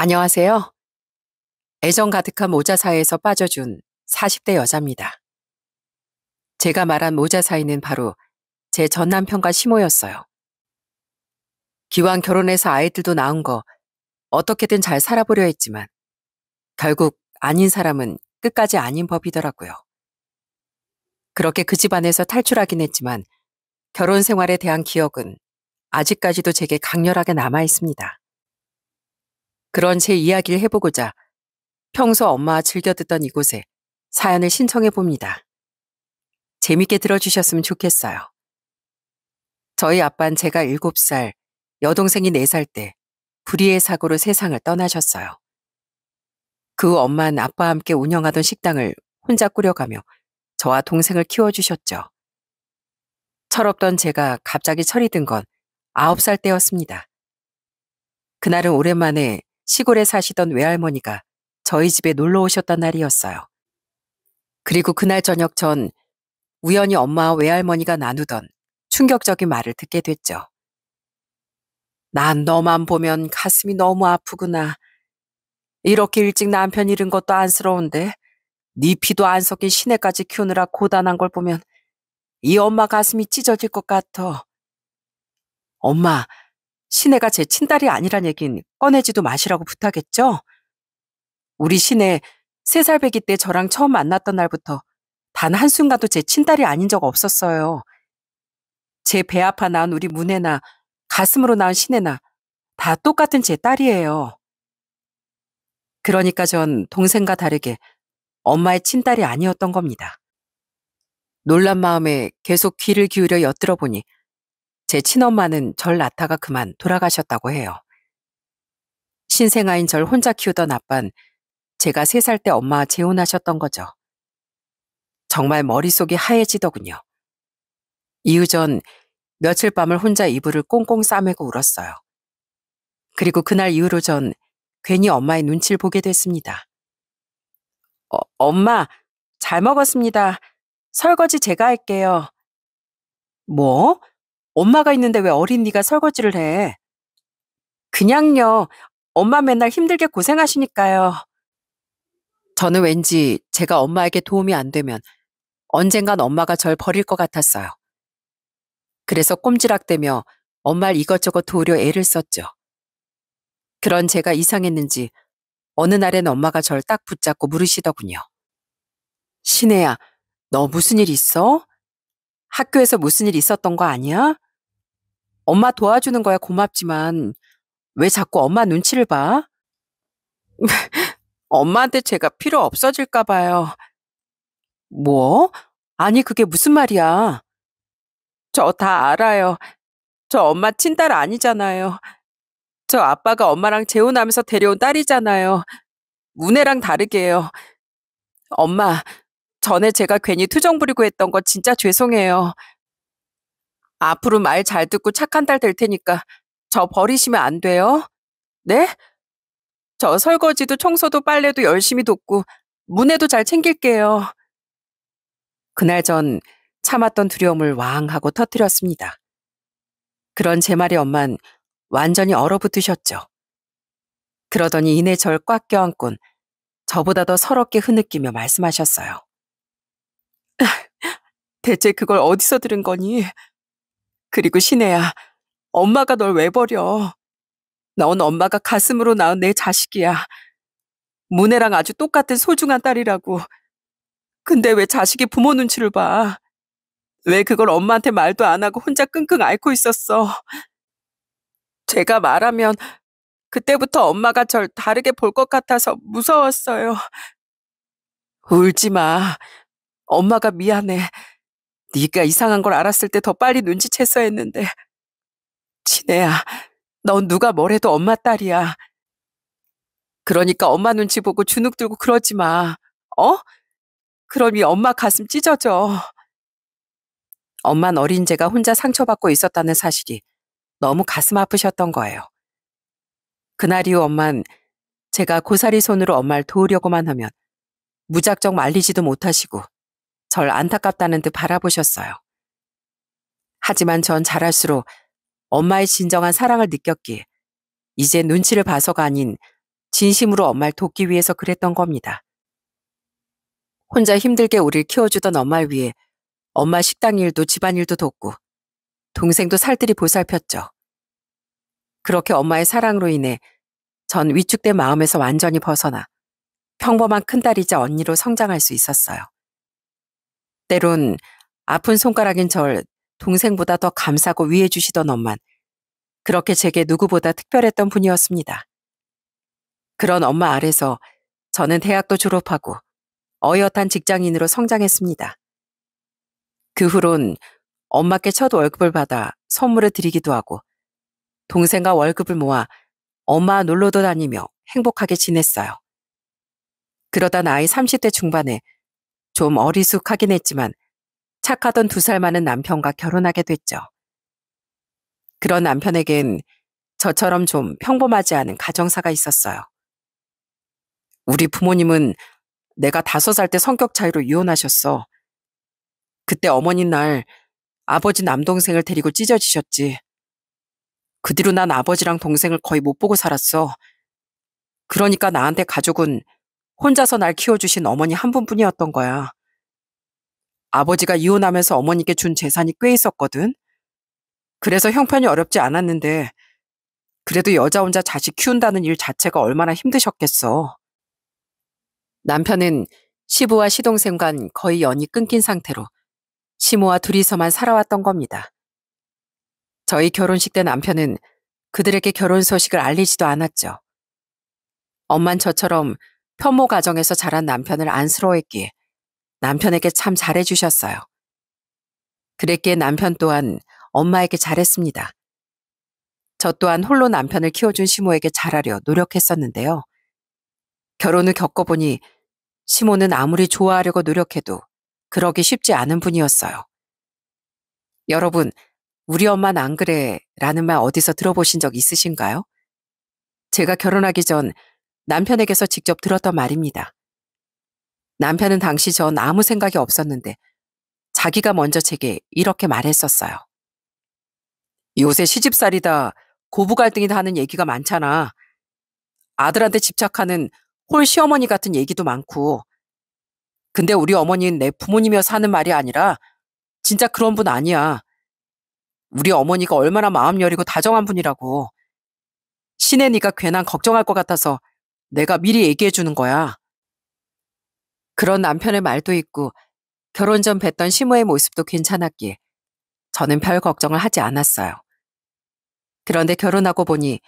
안녕하세요. 애정 가득한 모자 사이에서 빠져준 40대 여자입니다. 제가 말한 모자 사이는 바로 제 전 남편과 시모였어요. 기왕 결혼해서 아이들도 낳은 거 어떻게든 잘 살아보려 했지만 결국 아닌 사람은 끝까지 아닌 법이더라고요. 그렇게 그 집안에서 탈출하긴 했지만 결혼 생활에 대한 기억은 아직까지도 제게 강렬하게 남아 있습니다. 그런 제 이야기를 해보고자 평소 엄마와 즐겨 듣던 이곳에 사연을 신청해 봅니다. 재밌게 들어주셨으면 좋겠어요. 저희 아빠는 제가 7살, 여동생이 4살 때 불의의 사고로 세상을 떠나셨어요. 그 후 엄마는 아빠와 함께 운영하던 식당을 혼자 꾸려가며 저와 동생을 키워주셨죠. 철없던 제가 갑자기 철이 든 건 9살 때였습니다. 그날은 오랜만에 시골에 사시던 외할머니가 저희 집에 놀러 오셨던 날이었어요. 그리고 그날 저녁 전 우연히 엄마와 외할머니가 나누던 충격적인 말을 듣게 됐죠. 난 너만 보면 가슴이 너무 아프구나. 이렇게 일찍 남편 잃은 것도 안쓰러운데 네 피도 안 섞인 시내까지 키우느라 고단한 걸 보면 이 엄마 가슴이 찢어질 것 같아. 엄마, 시내가 제 친딸이 아니란 얘긴 꺼내지도 마시라고 부탁했죠? 우리 시내 3살 배기 때 저랑 처음 만났던 날부터 단 한순간도 제 친딸이 아닌 적 없었어요. 제 배 아파 낳은 우리 문혜나 가슴으로 낳은 신혜나 다 똑같은 제 딸이에요. 그러니까 전 동생과 다르게 엄마의 친딸이 아니었던 겁니다. 놀란 마음에 계속 귀를 기울여 엿들어 보니 제 친엄마는 절 낳다가 그만 돌아가셨다고 해요. 신생아인 절 혼자 키우던 아빤 제가 3살 때 엄마와 재혼하셨던 거죠. 정말 머릿속이 하얘지더군요. 이후 전 며칠 밤을 혼자 이불을 꽁꽁 싸매고 울었어요. 그리고 그날 이후로 전 괜히 엄마의 눈치를 보게 됐습니다. 엄마, 잘 먹었습니다. 설거지 제가 할게요. 뭐? 엄마가 있는데 왜 어린 네가 설거지를 해? 그냥요. 엄마 맨날 힘들게 고생하시니까요. 저는 왠지 제가 엄마에게 도움이 안 되면 언젠간 엄마가 절 버릴 것 같았어요. 그래서 꼼지락대며 엄마를 이것저것 도우려 애를 썼죠. 그런 제가 이상했는지 어느 날엔 엄마가 절 딱 붙잡고 물으시더군요. 신혜야, 너 무슨 일 있어? 학교에서 무슨 일 있었던 거 아니야? 엄마 도와주는 거야 고맙지만 왜 자꾸 엄마 눈치를 봐? 엄마한테 제가 필요 없어질까 봐요. 뭐? 아니 그게 무슨 말이야? 저 다 알아요. 저 엄마 친딸 아니잖아요. 저 아빠가 엄마랑 재혼하면서 데려온 딸이잖아요. 문혜랑 다르게요. 엄마, 전에 제가 괜히 투정 부리고 했던 거 진짜 죄송해요. 앞으로 말 잘 듣고 착한 딸 될 테니까 저 버리시면 안 돼요? 네? 저 설거지도 청소도 빨래도 열심히 돕고 문혜도 잘 챙길게요. 그날 전 참았던 두려움을 왕 하고 터뜨렸습니다. 그런 제 말에 엄만 완전히 얼어붙으셨죠. 그러더니 이내 절 꽉 껴안곤 저보다 더 서럽게 흐느끼며 말씀하셨어요. 대체 그걸 어디서 들은 거니? 그리고 신혜야, 엄마가 널 왜 버려? 넌 엄마가 가슴으로 낳은 내 자식이야. 문혜랑 아주 똑같은 소중한 딸이라고. 근데 왜 자식이 부모 눈치를 봐? 왜 그걸 엄마한테 말도 안 하고 혼자 끙끙 앓고 있었어? 제가 말하면 그때부터 엄마가 절 다르게 볼 것 같아서 무서웠어요. 울지 마. 엄마가 미안해. 네가 이상한 걸 알았을 때 더 빨리 눈치챘어야 했는데. 친혜야, 넌 누가 뭐래도 엄마 딸이야. 그러니까 엄마 눈치 보고 주눅 들고 그러지 마. 어? 그러니 엄마 가슴 찢어져. 엄만 어린 제가 혼자 상처받고 있었다는 사실이 너무 가슴 아프셨던 거예요. 그날 이후 엄만 제가 고사리 손으로 엄마를 도우려고만 하면 무작정 말리지도 못하시고 절 안타깝다는 듯 바라보셨어요. 하지만 전 자랄수록 엄마의 진정한 사랑을 느꼈기에 이제 눈치를 봐서가 아닌 진심으로 엄마를 돕기 위해서 그랬던 겁니다. 혼자 힘들게 우리를 키워주던 엄마를 위해 엄마 식당 일도 집안일도 돕고 동생도 살뜰히 보살폈죠. 그렇게 엄마의 사랑으로 인해 전 위축된 마음에서 완전히 벗어나 평범한 큰딸이자 언니로 성장할 수 있었어요. 때론 아픈 손가락인 절 동생보다 더 감싸고 위해 주시던 엄만 그렇게 제게 누구보다 특별했던 분이었습니다. 그런 엄마 아래서 저는 대학도 졸업하고 어엿한 직장인으로 성장했습니다. 그 후론 엄마께 첫 월급을 받아 선물을 드리기도 하고 동생과 월급을 모아 엄마 놀러도 다니며 행복하게 지냈어요. 그러다 나이 30대 중반에 좀 어리숙하긴 했지만 착하던 2살 많은 남편과 결혼하게 됐죠. 그런 남편에겐 저처럼 좀 평범하지 않은 가정사가 있었어요. 우리 부모님은 내가 5살 때 성격 차이로 이혼하셨어. 그때 어머니 날 아버지 남동생을 데리고 찢어지셨지. 그 뒤로 난 아버지랑 동생을 거의 못 보고 살았어. 그러니까 나한테 가족은 혼자서 날 키워주신 어머니 한 분뿐이었던 거야. 아버지가 이혼하면서 어머니께 준 재산이 꽤 있었거든. 그래서 형편이 어렵지 않았는데 그래도 여자 혼자 자식 키운다는 일 자체가 얼마나 힘드셨겠어. 남편은 시부와 시동생과는 거의 연이 끊긴 상태로 시모와 둘이서만 살아왔던 겁니다. 저희 결혼식 때 남편은 그들에게 결혼 소식을 알리지도 않았죠. 엄만 저처럼 편모 가정에서 자란 남편을 안쓰러워했기에 남편에게 참 잘해주셨어요. 그랬기에 남편 또한 엄마에게 잘했습니다. 저 또한 홀로 남편을 키워준 시모에게 잘하려 노력했었는데요. 결혼 후 겪어보니 시모는 아무리 좋아하려고 노력해도 그러기 쉽지 않은 분이었어요. 여러분, 우리 엄마는 안 그래 라는 말 어디서 들어보신 적 있으신가요? 제가 결혼하기 전 남편에게서 직접 들었던 말입니다. 남편은 당시 전 아무 생각이 없었는데 자기가 먼저 제게 이렇게 말했었어요. 요새 시집살이다 고부 갈등이다 하는 얘기가 많잖아. 아들한테 집착하는 홀 시어머니 같은 얘기도 많고. 근데 우리 어머니는 내 부모님이어서 하는 말이 아니라 진짜 그런 분 아니야. 우리 어머니가 얼마나 마음 여리고 다정한 분이라고. 신의 네가 괜한 걱정할 것 같아서 내가 미리 얘기해 주는 거야. 그런 남편의 말도 있고 결혼 전 뵀던 시모의 모습도 괜찮았기에 저는 별 걱정을 하지 않았어요. 그런데 결혼하고 보니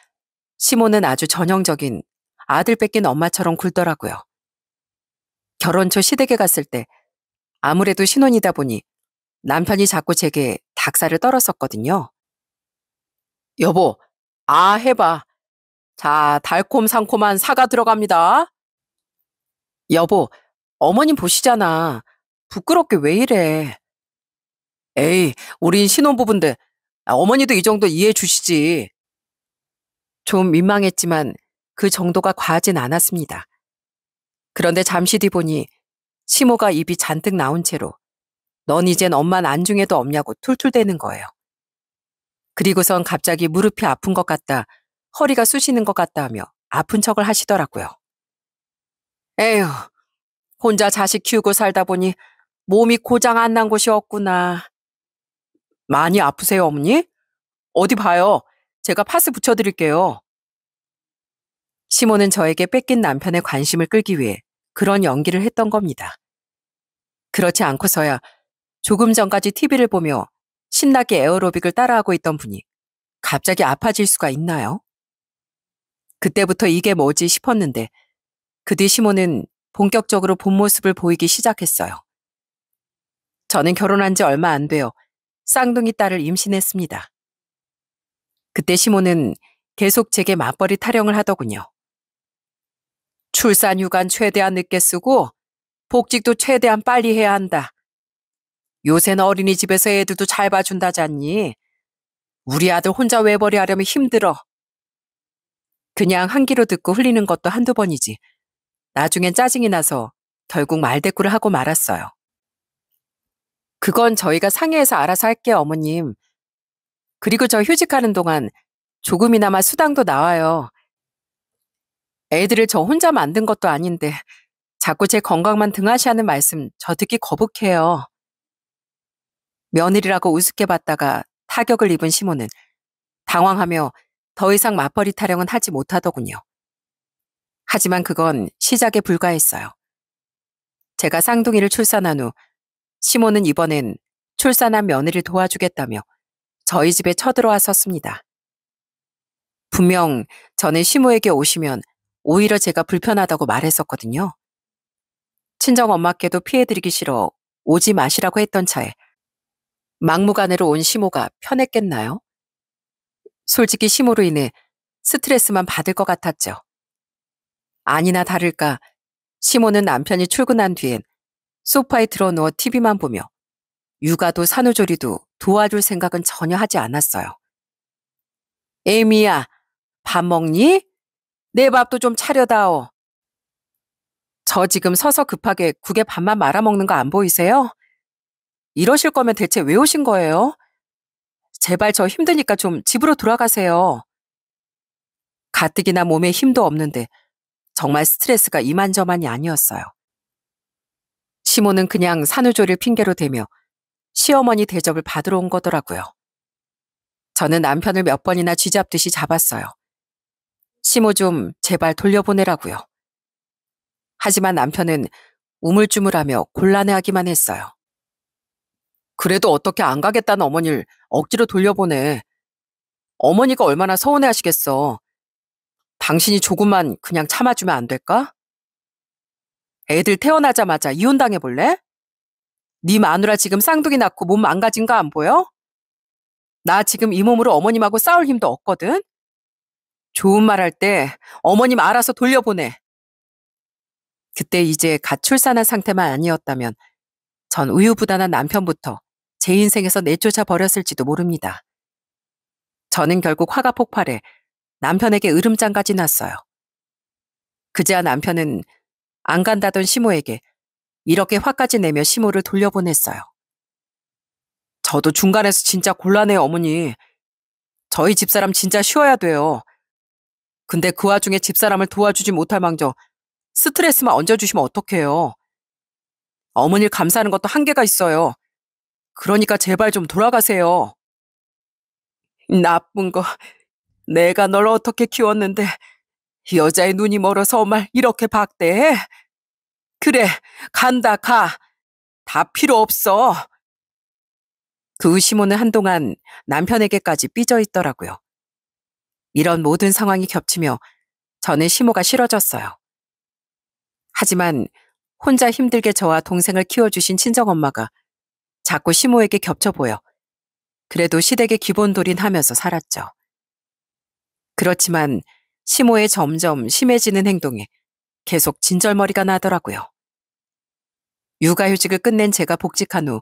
시모는 아주 전형적인 아들 뺏긴 엄마처럼 굴더라고요. 결혼 초 시댁에 갔을 때 아무래도 신혼이다 보니 남편이 자꾸 제게 닭살을 떨었었거든요. 여보, 아 해봐. 자, 달콤상콤한 사과 들어갑니다. 여보, 어머님 보시잖아. 부끄럽게 왜 이래. 에이, 우린 신혼부부인데 어머니도 이 정도 이해해 주시지. 좀 민망했지만 그 정도가 과하진 않았습니다. 그런데 잠시 뒤 보니 시모가 입이 잔뜩 나온 채로 넌 이젠 엄만 안중에도 없냐고 툴툴대는 거예요. 그리고선 갑자기 무릎이 아픈 것 같다, 허리가 쑤시는 것 같다 하며 아픈 척을 하시더라고요. 에휴, 혼자 자식 키우고 살다 보니 몸이 고장 안 난 곳이 없구나. 많이 아프세요, 어머니? 어디 봐요. 제가 파스 붙여드릴게요. 시모는 저에게 뺏긴 남편의 관심을 끌기 위해 그런 연기를 했던 겁니다. 그렇지 않고서야 조금 전까지 TV를 보며 신나게 에어로빅을 따라하고 있던 분이 갑자기 아파질 수가 있나요? 그때부터 이게 뭐지 싶었는데 그 뒤 시모는 본격적으로 본 모습을 보이기 시작했어요. 저는 결혼한 지 얼마 안 되어 쌍둥이 딸을 임신했습니다. 그때 시모는 계속 제게 맞벌이 타령을 하더군요. 출산휴가는 최대한 늦게 쓰고 복직도 최대한 빨리 해야 한다. 요새는 어린이집에서 애들도 잘 봐준다잖니. 우리 아들 혼자 외벌이 하려면 힘들어. 그냥 한 귀로 듣고 흘리는 것도 한두 번이지. 나중엔 짜증이 나서 결국 말대꾸를 하고 말았어요. 그건 저희가 상의해서 알아서 할게요, 어머님. 그리고 저 휴직하는 동안 조금이나마 수당도 나와요. 애들을 저 혼자 만든 것도 아닌데 자꾸 제 건강만 등한시하는 말씀 저 듣기 거북해요. 며느리라고 우습게 봤다가 타격을 입은 시모는 당황하며 더 이상 맞벌이 타령은 하지 못하더군요. 하지만 그건 시작에 불과했어요. 제가 쌍둥이를 출산한 후 시모는 이번엔 출산한 며느리를 도와주겠다며 저희 집에 쳐들어와 섰습니다. 분명 저는 시모에게 오시면 오히려 제가 불편하다고 말했었거든요. 친정엄마께도 피해드리기 싫어 오지 마시라고 했던 차에 막무가내로 온 시모가 편했겠나요? 솔직히 시모로 인해 스트레스만 받을 것 같았죠. 아니나 다를까 시모는 남편이 출근한 뒤엔 소파에 드러누워 TV만 보며 육아도 산후조리도 도와줄 생각은 전혀 하지 않았어요. 에이미야, 밥 먹니? 내 밥도 좀 차려다오. 저 지금 서서 급하게 국에 밥만 말아먹는 거 안 보이세요? 이러실 거면 대체 왜 오신 거예요? 제발 저 힘드니까 좀 집으로 돌아가세요. 가뜩이나 몸에 힘도 없는데 정말 스트레스가 이만저만이 아니었어요. 시모는 그냥 산후조리를 핑계로 대며 시어머니 대접을 받으러 온 거더라고요. 저는 남편을 몇 번이나 쥐잡듯이 잡았어요. 시모 좀 제발 돌려보내라고요. 하지만 남편은 우물쭈물하며 곤란해하기만 했어요. 그래도 어떻게 안 가겠다는 어머니를 억지로 돌려보내. 어머니가 얼마나 서운해하시겠어. 당신이 조금만 그냥 참아주면 안 될까? 애들 태어나자마자 이혼당해볼래? 네 마누라 지금 쌍둥이 낳고 몸 망가진 거 안 보여? 나 지금 이 몸으로 어머님하고 싸울 힘도 없거든? 좋은 말 할 때 어머님 알아서 돌려보내. 그때 이제 갓 출산한 상태만 아니었다면 전 우유부단한 남편부터 제 인생에서 내쫓아 버렸을지도 모릅니다. 저는 결국 화가 폭발해 남편에게 으름장까지 났어요. 그제야 남편은 안 간다던 시모에게 이렇게 화까지 내며 시모를 돌려보냈어요. 저도 중간에서 진짜 곤란해요, 어머니. 저희 집사람 진짜 쉬어야 돼요. 근데 그 와중에 집사람을 도와주지 못할 망정 스트레스만 얹어주시면 어떡해요. 어머니를 감싸는 것도 한계가 있어요. 그러니까 제발 좀 돌아가세요. 나쁜 거, 내가 널 어떻게 키웠는데 여자의 눈이 멀어서 엄마를 이렇게 박대해? 그래, 간다, 가. 다 필요 없어. 그 후 시모는 한동안 남편에게까지 삐져 있더라고요. 이런 모든 상황이 겹치며 저는 시모가 싫어졌어요. 하지만 혼자 힘들게 저와 동생을 키워주신 친정엄마가 자꾸 시모에게 겹쳐 보여 그래도 시댁의 기본돌인 하면서 살았죠. 그렇지만 시모의 점점 심해지는 행동에 계속 진절머리가 나더라고요. 육아휴직을 끝낸 제가 복직한 후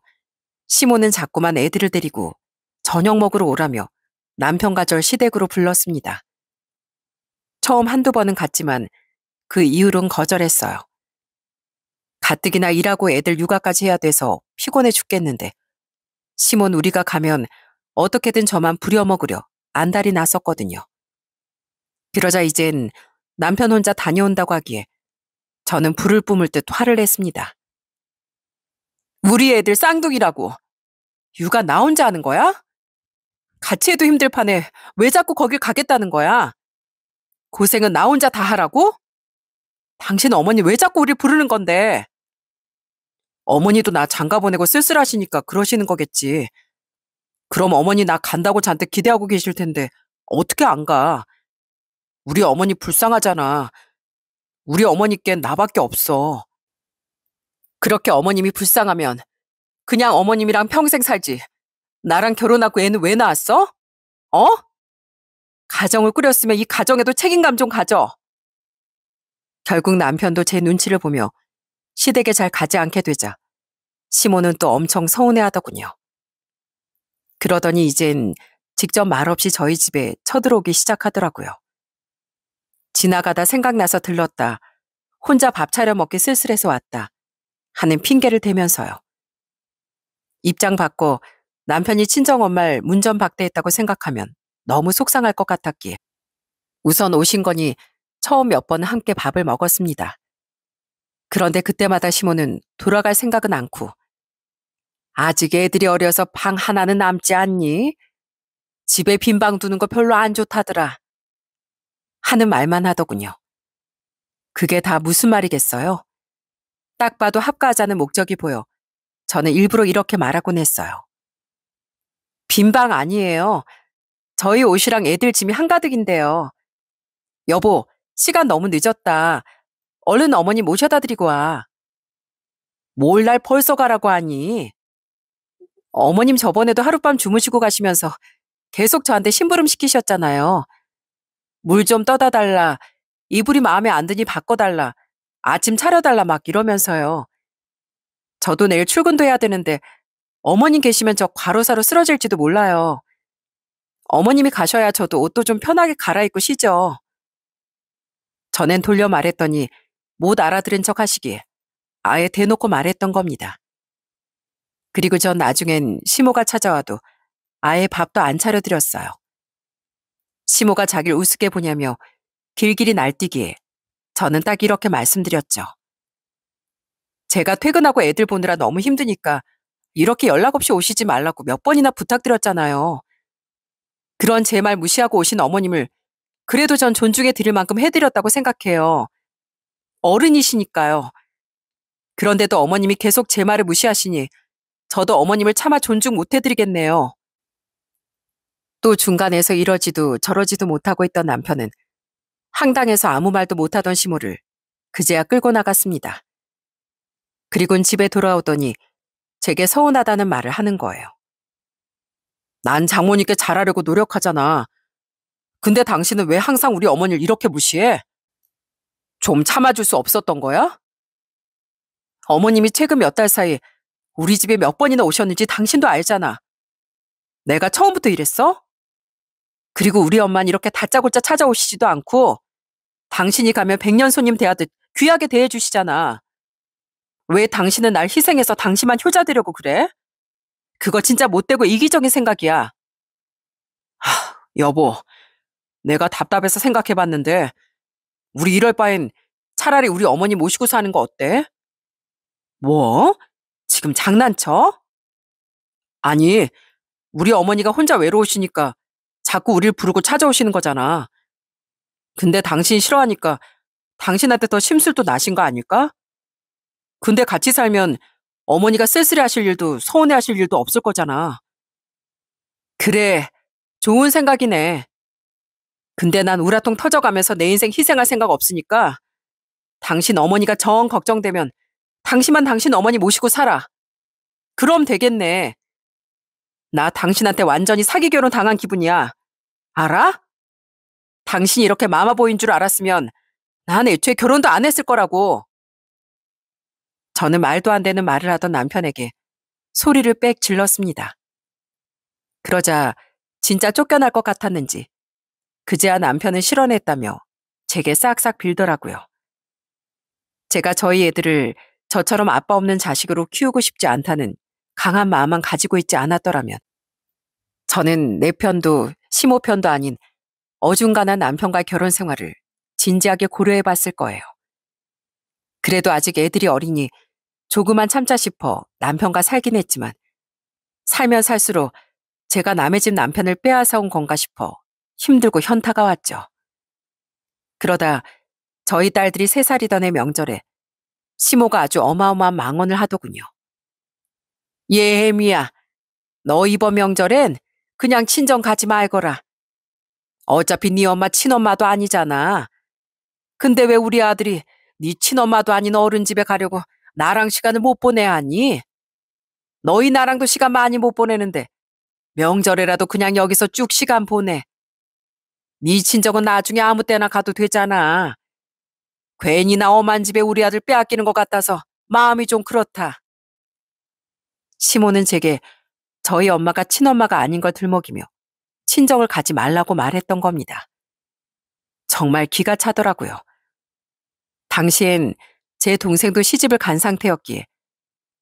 시모는 자꾸만 애들을 데리고 저녁 먹으러 오라며 남편과 절 시댁으로 불렀습니다. 처음 한두 번은 갔지만 그 이후로는 거절했어요. 가뜩이나 일하고 애들 육아까지 해야 돼서 피곤해 죽겠는데 시몬 우리가 가면 어떻게든 저만 부려먹으려 안달이 났었거든요. 그러자 이젠 남편 혼자 다녀온다고 하기에 저는 불을 뿜을 듯 화를 냈습니다. 우리 애들 쌍둥이라고. 육아 나 혼자 하는 거야? 같이 해도 힘들 판에 왜 자꾸 거길 가겠다는 거야? 고생은 나 혼자 다 하라고? 당신 어머니 왜 자꾸 우리 부르는 건데? 어머니도 나 장가 보내고 쓸쓸하시니까 그러시는 거겠지. 그럼 어머니 나 간다고 잔뜩 기대하고 계실 텐데 어떻게 안 가? 우리 어머니 불쌍하잖아. 우리 어머니께는 나밖에 없어. 그렇게 어머님이 불쌍하면 그냥 어머님이랑 평생 살지. 나랑 결혼하고 애는 왜 낳았어? 어? 가정을 꾸렸으면 이 가정에도 책임감 좀 가져. 결국 남편도 제 눈치를 보며 시댁에 잘 가지 않게 되자 시모는 또 엄청 서운해하더군요. 그러더니 이젠 직접 말없이 저희 집에 쳐들어오기 시작하더라고요. 지나가다 생각나서 들렀다. 혼자 밥 차려 먹기 쓸쓸해서 왔다. 하는 핑계를 대면서요. 입장 바꿔 남편이 친정엄마를 문전박대했다고 생각하면 너무 속상할 것 같았기에 우선 오신 거니 처음 몇 번 함께 밥을 먹었습니다. 그런데 그때마다 시모는 돌아갈 생각은 않고 아직 애들이 어려서 방 하나는 남지 않니? 집에 빈 방 두는 거 별로 안 좋다더라. 하는 말만 하더군요. 그게 다 무슨 말이겠어요? 딱 봐도 합가하자는 목적이 보여 저는 일부러 이렇게 말하곤 했어요. 빈 방 아니에요. 저희 옷이랑 애들 짐이 한가득인데요. 여보, 시간 너무 늦었다. 얼른 어머니 모셔다 드리고 와. 뭘 날 벌써 가라고 하니? 어머님 저번에도 하룻밤 주무시고 가시면서 계속 저한테 심부름 시키셨잖아요. 물 좀 떠다 달라. 이불이 마음에 안 드니 바꿔달라. 아침 차려달라 막 이러면서요. 저도 내일 출근도 해야 되는데 어머님 계시면 저 과로사로 쓰러질지도 몰라요. 어머님이 가셔야 저도 옷도 좀 편하게 갈아입고 쉬죠. 전엔 돌려 말했더니 못 알아들은 척 하시기에 아예 대놓고 말했던 겁니다. 그리고 전 나중엔 시모가 찾아와도 아예 밥도 안 차려드렸어요. 시모가 자기를 우습게 보냐며 길길이 날뛰기에 저는 딱 이렇게 말씀드렸죠. 제가 퇴근하고 애들 보느라 너무 힘드니까 이렇게 연락 없이 오시지 말라고 몇 번이나 부탁드렸잖아요. 그런 제 말 무시하고 오신 어머님을 그래도 전 존중해 드릴 만큼 해드렸다고 생각해요. 어른이시니까요. 그런데도 어머님이 계속 제 말을 무시하시니 저도 어머님을 차마 존중 못 해드리겠네요. 또 중간에서 이러지도 저러지도 못하고 있던 남편은 황당해서 아무 말도 못하던 시모를 그제야 끌고 나갔습니다. 그리곤 집에 돌아오더니 제게 서운하다는 말을 하는 거예요. 난 장모님께 잘하려고 노력하잖아. 근데 당신은 왜 항상 우리 어머니를 이렇게 무시해? 좀 참아줄 수 없었던 거야? 어머님이 최근 몇 달 사이 우리 집에 몇 번이나 오셨는지 당신도 알잖아. 내가 처음부터 이랬어? 그리고 우리 엄마는 이렇게 다짜고짜 찾아오시지도 않고 당신이 가면 백년 손님 대하듯 귀하게 대해주시잖아. 왜 당신은 날 희생해서 당신만 효자 되려고 그래? 그거 진짜 못되고 이기적인 생각이야. 여보, 내가 답답해서 생각해봤는데 우리 이럴 바엔 차라리 우리 어머니 모시고 사는 거 어때? 뭐? 지금 장난쳐? 아니, 우리 어머니가 혼자 외로우시니까 자꾸 우릴 부르고 찾아오시는 거잖아. 근데 당신 싫어하니까 당신한테 더 심술도 나신 거 아닐까? 근데 같이 살면 어머니가 쓸쓸해 하실 일도 서운해 하실 일도 없을 거잖아. 그래, 좋은 생각이네. 근데 난 우라통 터져가면서 내 인생 희생할 생각 없으니까 당신 어머니가 정 걱정되면 당신만 당신 어머니 모시고 살아. 그럼 되겠네. 나 당신한테 완전히 사기 결혼 당한 기분이야. 알아? 당신이 이렇게 마마보이인 줄 알았으면 난 애초에 결혼도 안 했을 거라고. 저는 말도 안 되는 말을 하던 남편에게 소리를 빽 질렀습니다. 그러자 진짜 쫓겨날 것 같았는지 그제야 남편은 실언했다며 제게 싹싹 빌더라고요. 제가 저희 애들을 저처럼 아빠 없는 자식으로 키우고 싶지 않다는 강한 마음만 가지고 있지 않았더라면 저는 내 편도 시모 편도 아닌 어중간한 남편과의 결혼 생활을 진지하게 고려해 봤을 거예요. 그래도 아직 애들이 어리니 조금만 참자 싶어 남편과 살긴 했지만 살면 살수록 제가 남의 집 남편을 빼앗아온 건가 싶어 힘들고 현타가 왔죠. 그러다 저희 딸들이 3살이던 해 명절에 시모가 아주 어마어마한 망언을 하더군요. 얘 혜미야, 너 이번 명절엔 그냥 친정 가지 말거라. 어차피 네 엄마 친엄마도 아니잖아. 근데 왜 우리 아들이 네 친엄마도 아닌 어른 집에 가려고 나랑 시간을 못 보내야 하니? 너희 나랑도 시간 많이 못 보내는데 명절에라도 그냥 여기서 쭉 시간 보내. 네 친정은 나중에 아무 때나 가도 되잖아. 괜히 나 엄한 집에 우리 아들 빼앗기는 것 같아서 마음이 좀 그렇다. 시모는 제게 저희 엄마가 친엄마가 아닌 걸 들먹이며 친정을 가지 말라고 말했던 겁니다. 정말 기가 차더라고요. 당시엔 제 동생도 시집을 간 상태였기에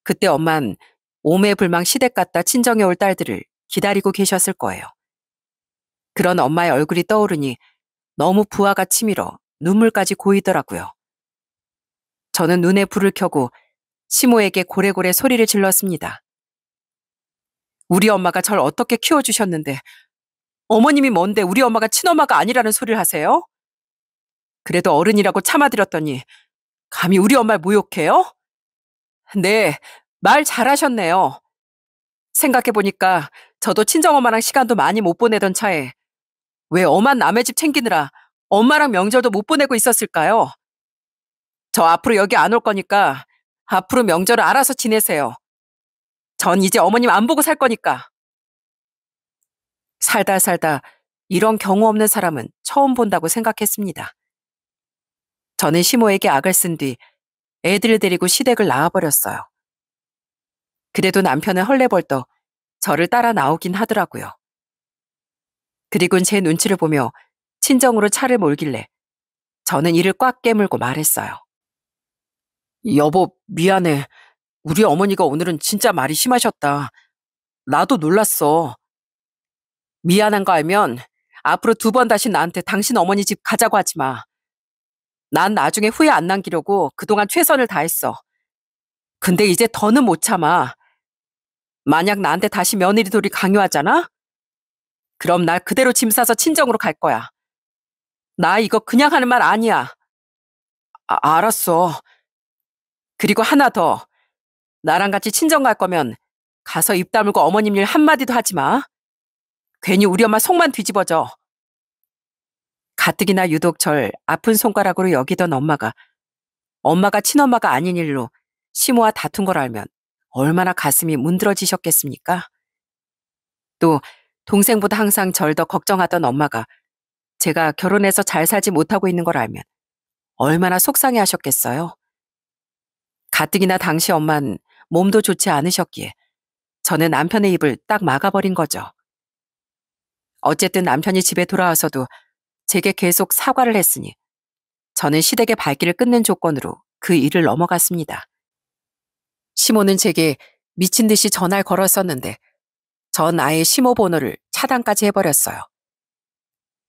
그때 엄만 오매불망 시댁 갔다 친정에 올 딸들을 기다리고 계셨을 거예요. 그런 엄마의 얼굴이 떠오르니 너무 부하가 치밀어 눈물까지 고이더라고요. 저는 눈에 불을 켜고 시모에게 고래고래 소리를 질렀습니다. 우리 엄마가 절 어떻게 키워주셨는데 어머님이 뭔데 우리 엄마가 친엄마가 아니라는 소리를 하세요? 그래도 어른이라고 참아드렸더니 감히 우리 엄마를 모욕해요? 네, 말 잘하셨네요. 생각해보니까 저도 친정엄마랑 시간도 많이 못 보내던 차에 왜 엄한 남의 집 챙기느라 엄마랑 명절도 못 보내고 있었을까요? 저 앞으로 여기 안 올 거니까 앞으로 명절을 알아서 지내세요. 전 이제 어머님 안 보고 살 거니까. 살다 살다 이런 경우 없는 사람은 처음 본다고 생각했습니다. 저는 시모에게 악을 쓴 뒤 애들을 데리고 시댁을 나와버렸어요. 그래도 남편은 헐레벌떡 저를 따라 나오긴 하더라고요. 그리고는 제 눈치를 보며 친정으로 차를 몰길래 저는 이를 꽉 깨물고 말했어요. 여보, 미안해. 우리 어머니가 오늘은 진짜 말이 심하셨다. 나도 놀랐어. 미안한 거 알면 앞으로 2번 다시 나한테 당신 어머니 집 가자고 하지 마. 난 나중에 후회 안 남기려고 그동안 최선을 다했어. 근데 이제 더는 못 참아. 만약 나한테 다시 며느리 돌이 강요하잖아? 그럼 날 그대로 짐 싸서 친정으로 갈 거야. 나 이거 그냥 하는 말 아니야. 알았어. 그리고 하나 더. 나랑 같이 친정 갈 거면 가서 입 다물고 어머님 일 한마디도 하지 마. 괜히 우리 엄마 속만 뒤집어져. 가뜩이나 유독 절 아픈 손가락으로 여기던 엄마가 친엄마가 아닌 일로 시모와 다툰 걸 알면 얼마나 가슴이 문드러지셨겠습니까? 또 동생보다 항상 절 더 걱정하던 엄마가 제가 결혼해서 잘 살지 못하고 있는 걸 알면 얼마나 속상해 하셨겠어요? 가뜩이나 당시 엄만 몸도 좋지 않으셨기에 저는 남편의 입을 딱 막아버린 거죠. 어쨌든 남편이 집에 돌아와서도 제게 계속 사과를 했으니 저는 시댁의 발길을 끊는 조건으로 그 일을 넘어갔습니다. 시모는 제게 미친 듯이 전화를 걸었었는데 전 아예 시모 번호를 차단까지 해버렸어요.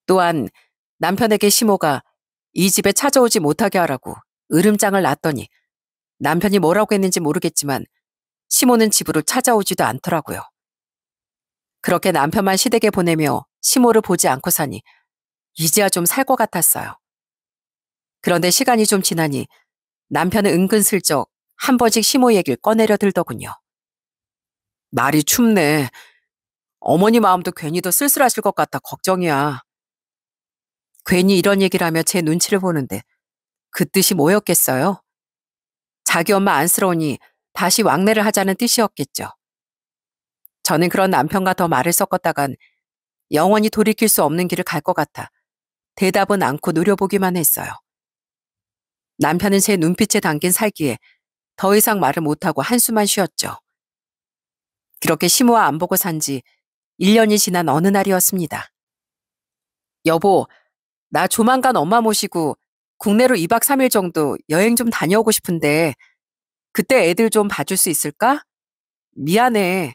또한 남편에게 시모가 이 집에 찾아오지 못하게 하라고 으름장을 놨더니 남편이 뭐라고 했는지 모르겠지만 시모는 집으로 찾아오지도 않더라고요. 그렇게 남편만 시댁에 보내며 시모를 보지 않고 사니 이제야 좀 살 것 같았어요. 그런데 시간이 좀 지나니 남편은 은근슬쩍 한 번씩 시모 얘기를 꺼내려 들더군요. 날이 춥네. 어머니 마음도 괜히 더 쓸쓸하실 것 같아 걱정이야. 괜히 이런 얘기를 하며 제 눈치를 보는데 그 뜻이 뭐였겠어요? 자기 엄마 안쓰러우니 다시 왕래를 하자는 뜻이었겠죠. 저는 그런 남편과 더 말을 섞었다간 영원히 돌이킬 수 없는 길을 갈 것 같아 대답은 않고 노려보기만 했어요. 남편은 제 눈빛에 담긴 살기에 더 이상 말을 못하고 한숨만 쉬었죠. 그렇게 시모와 안 보고 산 지 1년이 지난 어느 날이었습니다. 여보, 나 조만간 엄마 모시고 국내로 2박 3일 정도 여행 좀 다녀오고 싶은데 그때 애들 좀 봐줄 수 있을까? 미안해.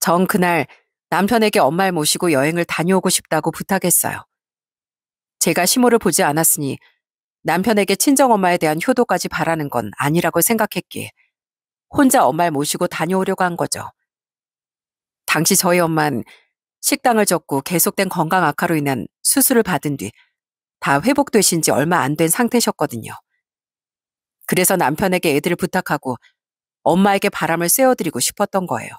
전 그날 남편에게 엄마를 모시고 여행을 다녀오고 싶다고 부탁했어요. 제가 시모를 보지 않았으니 남편에게 친정엄마에 대한 효도까지 바라는 건 아니라고 생각했기에 혼자 엄마를 모시고 다녀오려고 한 거죠. 당시 저희 엄만 식당을 접고 계속된 건강 악화로 인한 수술을 받은 뒤 다 회복되신 지 얼마 안 된 상태셨거든요. 그래서 남편에게 애들을 부탁하고 엄마에게 바람을 쐬어드리고 싶었던 거예요.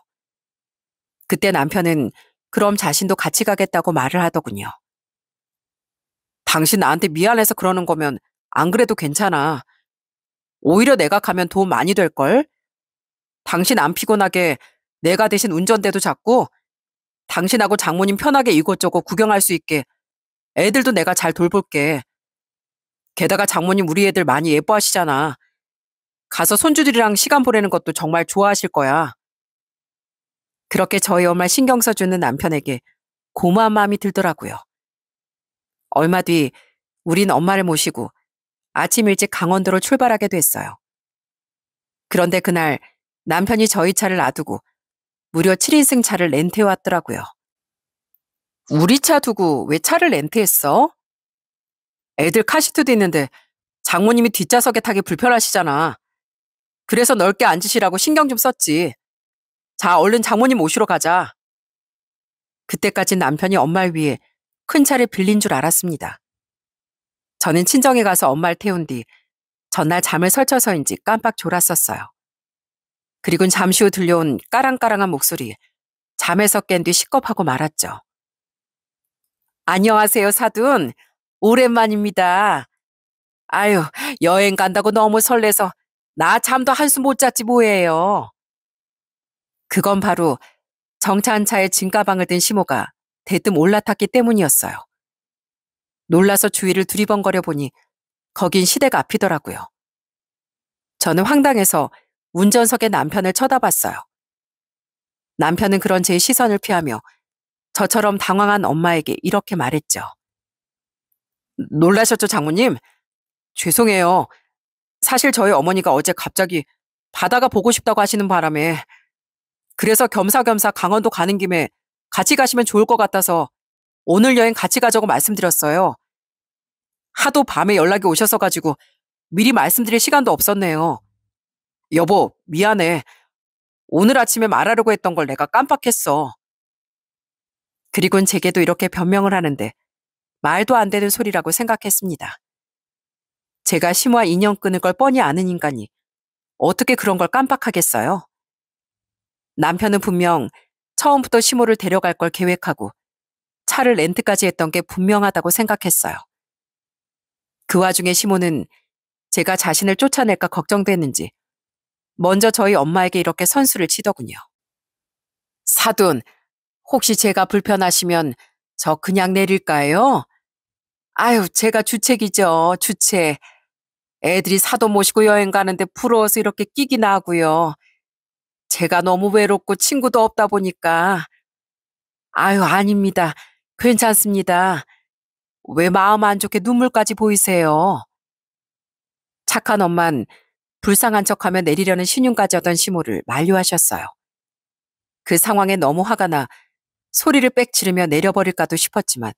그때 남편은 그럼 자신도 같이 가겠다고 말을 하더군요. 당신 나한테 미안해서 그러는 거면 안 그래도 괜찮아. 오히려 내가 가면 도움 많이 될걸? 당신 안 피곤하게 내가 대신 운전대도 잡고 당신하고 장모님 편하게 이곳저곳 구경할 수 있게 애들도 내가 잘 돌볼게. 게다가 장모님 우리 애들 많이 예뻐하시잖아. 가서 손주들이랑 시간 보내는 것도 정말 좋아하실 거야. 그렇게 저희 엄마 신경 써주는 남편에게 고마운 마음이 들더라고요. 얼마 뒤 우린 엄마를 모시고 아침 일찍 강원도로 출발하게 됐어요. 그런데 그날 남편이 저희 차를 놔두고 무려 7인승 차를 렌트해 왔더라고요. 우리 차 두고 왜 차를 렌트했어? 애들 카시트도 있는데 장모님이 뒷좌석에 타기 불편하시잖아. 그래서 넓게 앉으시라고 신경 좀 썼지. 자, 얼른 장모님 모시러 가자. 그때까진 남편이 엄마를 위해 큰 차를 빌린 줄 알았습니다. 저는 친정에 가서 엄마를 태운 뒤 전날 잠을 설쳐서인지 깜빡 졸았었어요. 그리고는 잠시 후 들려온 까랑까랑한 목소리, 잠에서 깬 뒤 식겁하고 말았죠. 안녕하세요, 사돈. 오랜만입니다. 아유, 여행 간다고 너무 설레서 나 잠도 한숨 못 잤지 뭐예요. 그건 바로 정차한 차에 짐가방을 든 시모가 대뜸 올라탔기 때문이었어요. 놀라서 주위를 두리번거려 보니 거긴 시댁 앞이더라고요. 저는 황당해서 운전석의 남편을 쳐다봤어요. 남편은 그런 제 시선을 피하며 저처럼 당황한 엄마에게 이렇게 말했죠. 놀라셨죠, 장모님? 죄송해요. 사실 저희 어머니가 어제 갑자기 바다가 보고 싶다고 하시는 바람에 그래서 겸사겸사 강원도 가는 김에 같이 가시면 좋을 것 같아서 오늘 여행 같이 가자고 말씀드렸어요. 하도 밤에 연락이 오셔서 가지고 미리 말씀드릴 시간도 없었네요. 여보, 미안해. 오늘 아침에 말하려고 했던 걸 내가 깜빡했어. 그리고는 제게도 이렇게 변명을 하는데 말도 안 되는 소리라고 생각했습니다. 제가 시모와 인연 끊을 걸 뻔히 아는 인간이 어떻게 그런 걸 깜빡하겠어요? 남편은 분명 처음부터 시모를 데려갈 걸 계획하고 차를 렌트까지 했던 게 분명하다고 생각했어요. 그 와중에 시모는 제가 자신을 쫓아낼까 걱정됐는지 먼저 저희 엄마에게 이렇게 선수를 치더군요. 사돈, 혹시 제가 불편하시면 저 그냥 내릴까요? 아유, 제가 주책이죠, 주책. 애들이 사돈 모시고 여행 가는데 부러워서 이렇게 끼기나 하고요. 제가 너무 외롭고 친구도 없다 보니까. 아유, 아닙니다. 괜찮습니다. 왜 마음 안 좋게 눈물까지 보이세요? 착한 엄만 불쌍한 척하며 내리려는 신용까지 하던 시모를 만류하셨어요. 그 상황에 너무 화가 나 소리를 빽 지르며 내려버릴까도 싶었지만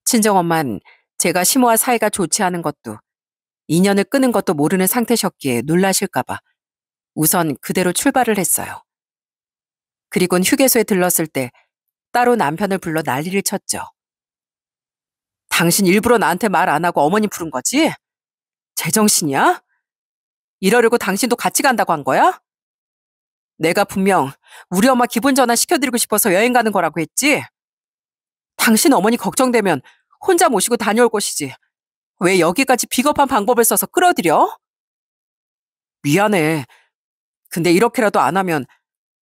친정엄만 제가 시모와 사이가 좋지 않은 것도 인연을 끊은 것도 모르는 상태셨기에 놀라실까봐 우선 그대로 출발을 했어요. 그리곤 휴게소에 들렀을 때 따로 남편을 불러 난리를 쳤죠. 당신 일부러 나한테 말 안 하고 어머니 부른 거지? 제정신이야? 이러려고 당신도 같이 간다고 한 거야? 내가 분명 우리 엄마 기분 전환 시켜드리고 싶어서 여행 가는 거라고 했지? 당신 어머니 걱정되면 혼자 모시고 다녀올 것이지. 왜 여기까지 비겁한 방법을 써서 끌어들여? 미안해. 근데 이렇게라도 안 하면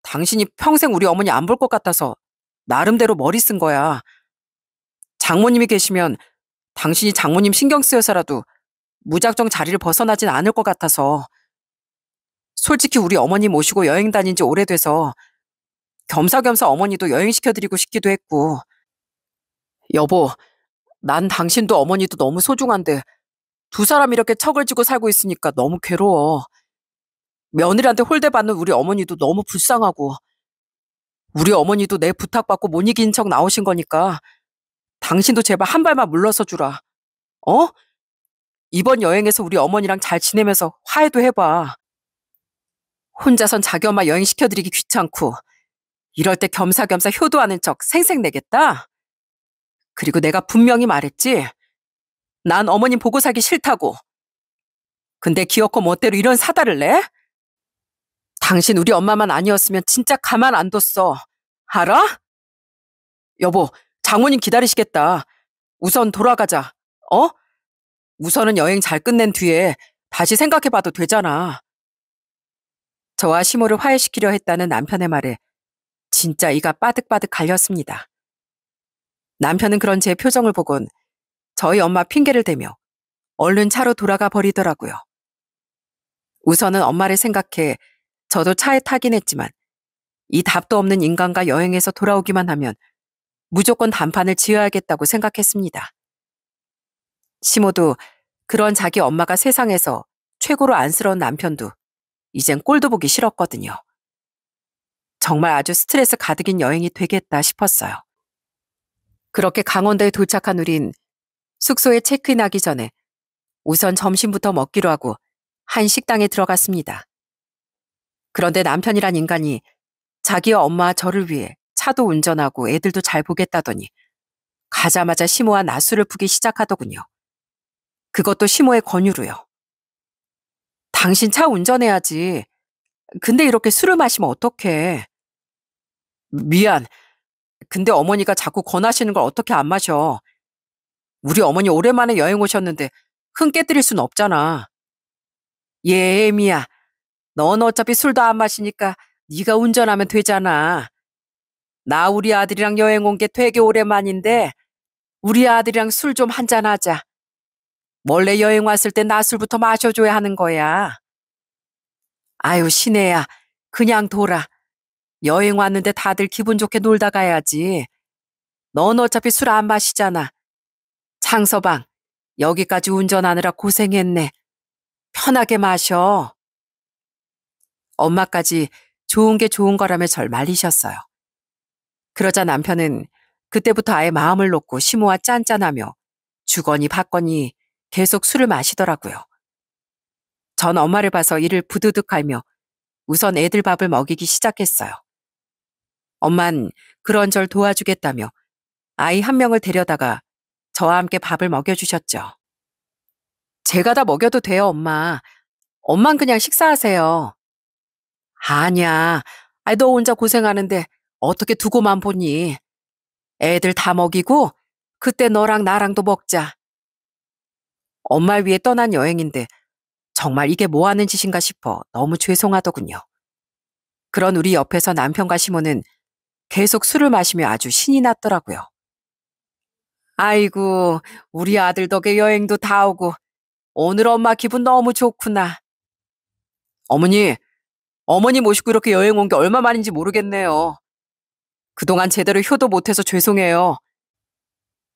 당신이 평생 우리 어머니 안 볼 것 같아서 나름대로 머리 쓴 거야. 장모님이 계시면 당신이 장모님 신경 쓰여서라도 무작정 자리를 벗어나진 않을 것 같아서. 솔직히 우리 어머니 모시고 여행 다닌 지 오래돼서 겸사겸사 어머니도 여행시켜드리고 싶기도 했고. 여보, 난 당신도 어머니도 너무 소중한데 두 사람 이렇게 척을 지고 살고 있으니까 너무 괴로워. 며느리한테 홀대받는 우리 어머니도 너무 불쌍하고. 우리 어머니도 내 부탁받고 못 이긴 척 나오신 거니까 당신도 제발 한 발만 물러서 주라. 어? 이번 여행에서 우리 어머니랑 잘 지내면서 화해도 해봐. 혼자선 자기 엄마 여행시켜드리기 귀찮고 이럴 때 겸사겸사 효도하는 척 생색내겠다? 그리고 내가 분명히 말했지. 난 어머님 보고 살기 싫다고. 근데 기어코 멋대로 이런 사달을 내? 당신 우리 엄마만 아니었으면 진짜 가만 안 뒀어. 알아? 여보, 장모님 기다리시겠다. 우선 돌아가자. 어? 우선은 여행 잘 끝낸 뒤에 다시 생각해봐도 되잖아. 저와 시모를 화해시키려 했다는 남편의 말에 진짜 이가 빠득빠득 갈렸습니다. 남편은 그런 제 표정을 보곤 저희 엄마 핑계를 대며 얼른 차로 돌아가 버리더라고요. 우선은 엄마를 생각해 저도 차에 타긴 했지만 이 답도 없는 인간과 여행에서 돌아오기만 하면 무조건 단판을 지어야겠다고 생각했습니다. 시모도 그런 자기 엄마가 세상에서 최고로 안쓰러운 남편도 이젠 꼴도 보기 싫었거든요. 정말 아주 스트레스 가득인 여행이 되겠다 싶었어요. 그렇게 강원도에 도착한 우린 숙소에 체크인하기 전에 우선 점심부터 먹기로 하고 한 식당에 들어갔습니다. 그런데 남편이란 인간이 자기와 엄마와 저를 위해 차도 운전하고 애들도 잘 보겠다더니 가자마자 시모와 낮술을 푸기 시작하더군요. 그것도 시모의 권유로요. 당신 차 운전해야지. 근데 이렇게 술을 마시면 어떡해. 미안. 근데 어머니가 자꾸 권하시는 걸 어떻게 안 마셔. 우리 어머니 오랜만에 여행 오셨는데 흥 깨뜨릴 순 없잖아. 예, 미야. 넌 어차피 술도 안 마시니까 네가 운전하면 되잖아. 나 우리 아들이랑 여행 온 게 되게 오랜만인데 우리 아들이랑 술 좀 한잔하자. 원래 여행 왔을 때 낮술부터 마셔줘야 하는 거야. 아유, 시내야. 그냥 돌아. 여행 왔는데 다들 기분 좋게 놀다 가야지. 넌 어차피 술 안 마시잖아. 창서방, 여기까지 운전하느라 고생했네. 편하게 마셔. 엄마까지 좋은 게 좋은 거라며 절 말리셨어요. 그러자 남편은 그때부터 아예 마음을 놓고 시모와 짠짠하며 주거니 받거니 계속 술을 마시더라고요. 전 엄마를 봐서 이를 부드득 갈며 우선 애들 밥을 먹이기 시작했어요. 엄만 그런절 도와주겠다며 아이 한 명을 데려다가 저와 함께 밥을 먹여주셨죠. 제가 다 먹여도 돼요, 엄마. 엄만 그냥 식사하세요. 아니야. 너 혼자 고생하는데 어떻게 두고만 보니. 애들 다 먹이고 그때 너랑 나랑도 먹자. 엄마를 위해 떠난 여행인데 정말 이게 뭐 하는 짓인가 싶어 너무 죄송하더군요. 그런 우리 옆에서 남편과 시모는 계속 술을 마시며 아주 신이 났더라고요. 아이고, 우리 아들 덕에 여행도 다 오고 오늘 엄마 기분 너무 좋구나. 어머니 모시고 이렇게 여행 온 게 얼마 만인지 모르겠네요. 그동안 제대로 효도 못해서 죄송해요.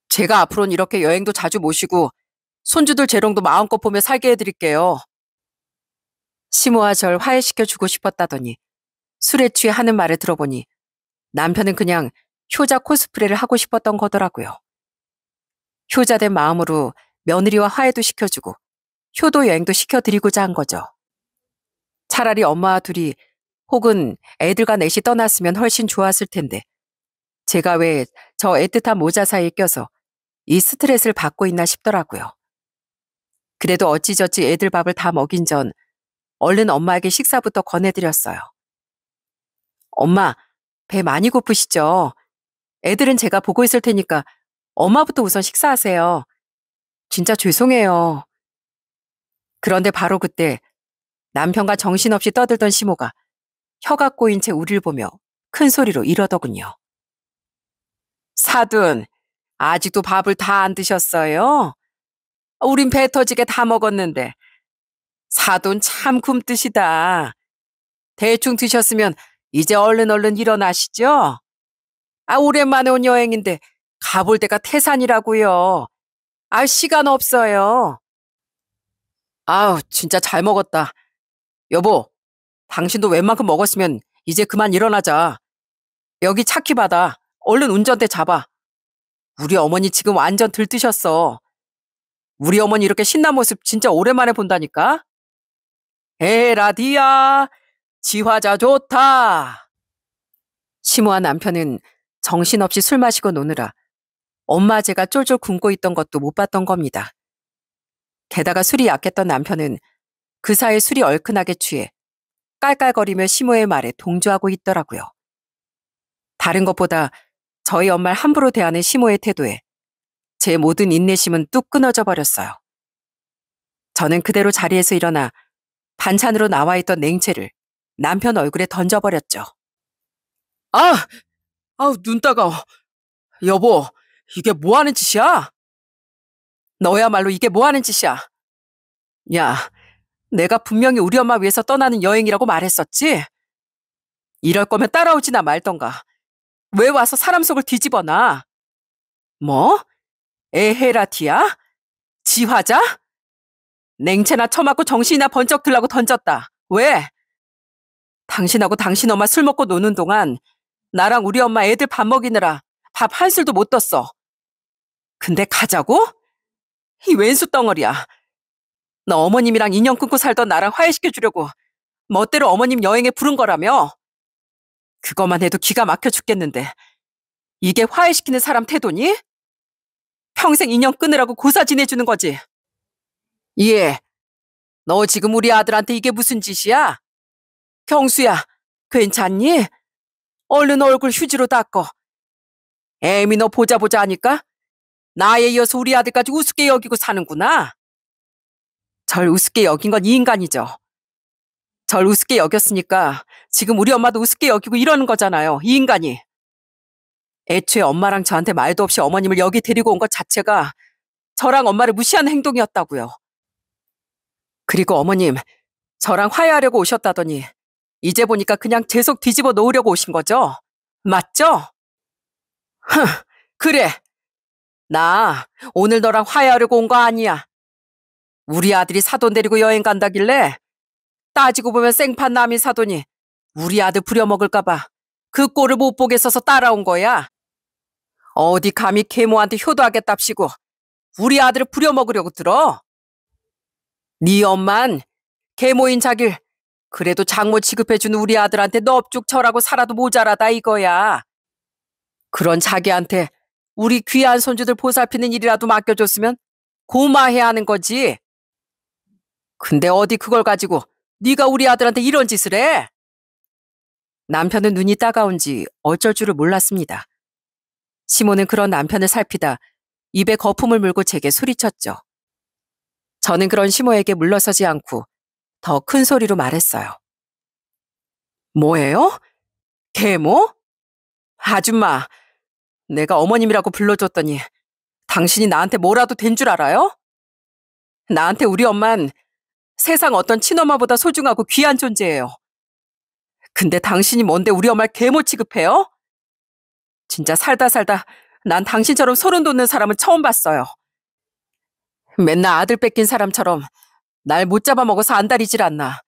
제가 앞으로는 이렇게 여행도 자주 모시고 손주들 재롱도 마음껏 보며 살게 해드릴게요. 시모와 절 화해시켜주고 싶었다더니 술에 취해 하는 말을 들어보니 남편은 그냥 효자 코스프레를 하고 싶었던 거더라고요. 효자된 마음으로 며느리와 화해도 시켜주고 효도 여행도 시켜드리고자 한 거죠. 차라리 엄마와 둘이 혹은 애들과 넷이 떠났으면 훨씬 좋았을 텐데 제가 왜 저 애틋한 모자 사이에 껴서 이 스트레스를 받고 있나 싶더라고요. 그래도 어찌저찌 애들 밥을 다 먹인 전 얼른 엄마에게 식사부터 권해드렸어요. 엄마, 배 많이 고프시죠? 애들은 제가 보고 있을 테니까 엄마부터 우선 식사하세요. 진짜 죄송해요. 그런데 바로 그때 남편과 정신없이 떠들던 시모가 혀가 꼬인 채 우리를 보며 큰 소리로 이러더군요. 사돈, 아직도 밥을 다 안 드셨어요? 우린 배 터지게 다 먹었는데. 사돈 참 굼뜨시다. 대충 드셨으면 이제 얼른 일어나시죠? 오랜만에 온 여행인데 가볼 데가 태산이라고요. 시간 없어요. 진짜 잘 먹었다. 여보, 당신도 웬만큼 먹었으면 이제 그만 일어나자. 여기 차키바다. 얼른 운전대 잡아. 우리 어머니 지금 완전 들뜨셨어. 우리 어머니 이렇게 신난 모습 진짜 오랜만에 본다니까. 에라디야, 지화자 좋다. 시모와 남편은 정신없이 술 마시고 노느라 엄마 제가 쫄쫄 굶고 있던 것도 못 봤던 겁니다. 게다가 술이 약했던 남편은 그 사이 술이 얼큰하게 취해 깔깔거리며 시모의 말에 동조하고 있더라고요. 다른 것보다 저희 엄마를 함부로 대하는 시모의 태도에 제 모든 인내심은 뚝 끊어져 버렸어요. 저는 그대로 자리에서 일어나 반찬으로 나와 있던 냉채를 남편 얼굴에 던져버렸죠. 눈 따가워. 여보, 이게 뭐 하는 짓이야? 너야말로 이게 뭐 하는 짓이야? 야, 내가 분명히 우리 엄마 위해서 떠나는 여행이라고 말했었지? 이럴 거면 따라오지나 말던가. 왜 와서 사람 속을 뒤집어놔? 뭐? 에헤라티야? 지화자? 냉채나 처맞고 정신이나 번쩍 들라고 던졌다. 왜? 당신하고 당신 엄마 술 먹고 노는 동안 나랑 우리 엄마 애들 밥 먹이느라 밥 한 술도 못 떴어. 근데 가자고? 이 왼수 덩어리야. 너 어머님이랑 인연 끊고 살던 나랑 화해시켜주려고 멋대로 어머님 여행에 부른 거라며. 그것만 해도 기가 막혀 죽겠는데 이게 화해시키는 사람 태도니? 평생 인연 끊으라고 고사 지내주는 거지. 예, 너 지금 우리 아들한테 이게 무슨 짓이야? 경수야, 괜찮니? 얼른 얼굴 휴지로 닦어. 애미 너 보자 보자 하니까 나에 이어서 우리 아들까지 우습게 여기고 사는구나. 절 우습게 여긴 건 이 인간이죠. 절 우습게 여겼으니까 지금 우리 엄마도 우습게 여기고 이러는 거잖아요, 이 인간이. 애초에 엄마랑 저한테 말도 없이 어머님을 여기 데리고 온 것 자체가 저랑 엄마를 무시하는 행동이었다고요. 그리고 어머님, 저랑 화해하려고 오셨다더니 이제 보니까 그냥 제 속 뒤집어 놓으려고 오신 거죠? 맞죠? 흥, 그래. 나 오늘 너랑 화해하려고 온 거 아니야. 우리 아들이 사돈 데리고 여행 간다길래 따지고 보면 생판 남인 사돈이 우리 아들 부려먹을까 봐 그 꼴을 못 보겠어서 따라온 거야. 어디 감히 계모한테 효도하겠답시고 우리 아들을 부려먹으려고 들어? 네 엄만 계모인 자길 그래도 장모 취급해주는 우리 아들한테 넙죽 절하고 살아도 모자라다 이거야. 그런 자기한테 우리 귀한 손주들 보살피는 일이라도 맡겨줬으면 고마해야 하는 거지. 근데 어디 그걸 가지고 네가 우리 아들한테 이런 짓을 해? 남편은 눈이 따가운지 어쩔 줄을 몰랐습니다. 시모는 그런 남편을 살피다 입에 거품을 물고 제게 소리쳤죠. 저는 그런 시모에게 물러서지 않고 더 큰 소리로 말했어요. 뭐예요? 계모? 아줌마, 내가 어머님이라고 불러줬더니 당신이 나한테 뭐라도 된 줄 알아요? 나한테 우리 엄만 세상 어떤 친엄마보다 소중하고 귀한 존재예요. 근데 당신이 뭔데 우리 엄마를 계모 취급해요? 진짜 살다 난 당신처럼 소름 돋는 사람은 처음 봤어요. 맨날 아들 뺏긴 사람처럼 날 못 잡아먹어서 안달이질 않나.